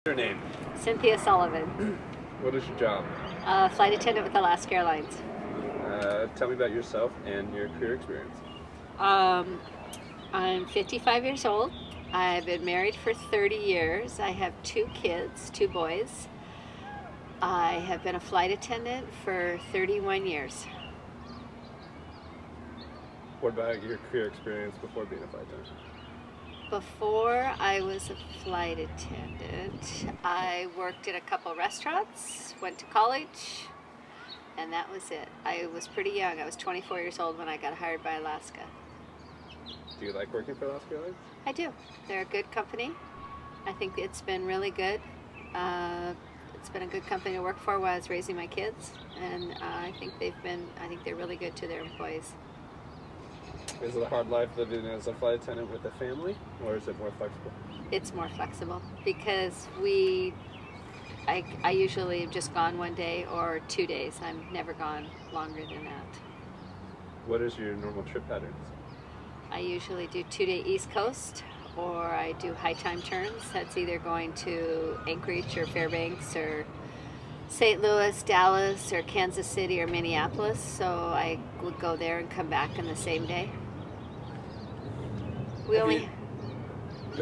Your name? Cynthia Sullivan, What is your job? flight attendant with Alaska Airlines. Tell me about yourself and your career experience. I'm 55 years old. I've been married for 30 years. I have 2 kids, 2 boys. I have been a flight attendant for 31 years. What about your career experience before being a flight attendant? Before I was a flight attendant, I worked at a couple restaurants, went to college, and that was it. I was pretty young. I was 24 years old when I got hired by Alaska. Do you like working for Alaska Airlines? I do. They're a good company. I think it's been really good. It's been a good company to work for while I was raising my kids, and I think they're really good to their employees. Is it a hard life living as a flight attendant with a family, or is it more flexible? It's more flexible because I usually have just gone 1 day or 2 days. I'm never gone longer than that. What is your normal trip patterns? I usually do 2-day East Coast, or I do high time turns. That's either going to Anchorage or Fairbanks or St. Louis, Dallas, or Kansas City or Minneapolis. So I would go there and come back in the same day. Go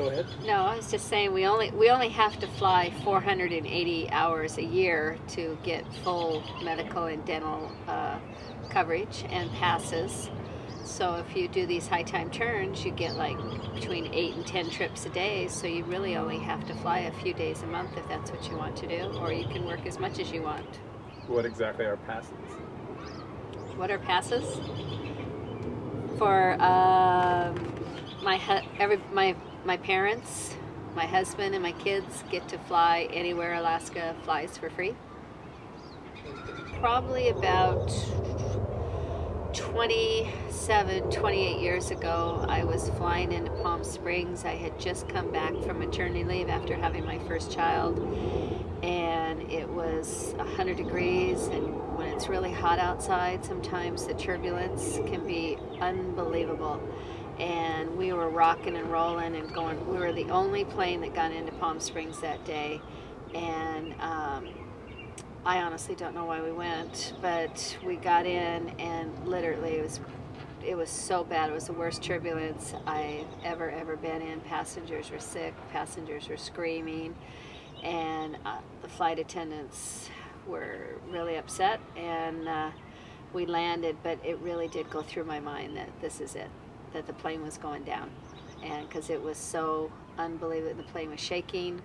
ahead. No, I was just saying we only have to fly 480 hours a year to get full medical and dental coverage and passes. So if you do these high time turns, you get like between 8 and 10 trips a day. So you really only have to fly a few days a month if that's what you want to do, or you can work as much as you want. What exactly are passes? What are passes? For my parents, my husband, and my kids get to fly anywhere Alaska flies for free. Probably about 27, 28 years ago, I was flying into Palm Springs. I had just come back from maternity leave after having my first child, and it was 100 degrees, and when it's really hot outside, sometimes the turbulence can be unbelievable. And we were rocking and rolling and going. We were the only plane that got into Palm Springs that day, and I honestly don't know why we went, but we got in, and literally it was so bad. It was the worst turbulence I've ever been in. Passengers were sick, passengers were screaming, and the flight attendants were really upset, and we landed, but it really did go through my mind that this is it, that the plane was going down, and because it was so unbelievable. The plane was shaking.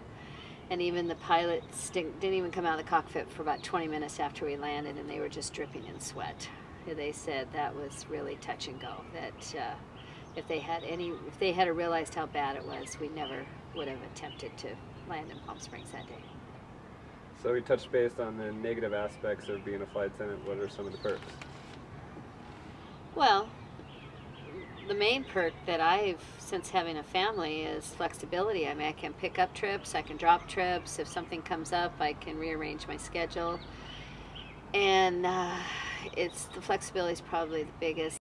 And even the pilots didn't even come out of the cockpit for about 20 minutes after we landed, and they were just dripping in sweat. They said that was really touch and go. That if they had realized how bad it was, we never would have attempted to land in Palm Springs that day. So we touched base on the negative aspects of being a flight attendant. What are some of the perks? Well, the main perk that since having a family, is flexibility. I mean, I can pick up trips, I can drop trips. If something comes up, I can rearrange my schedule. And the flexibility is probably the biggest.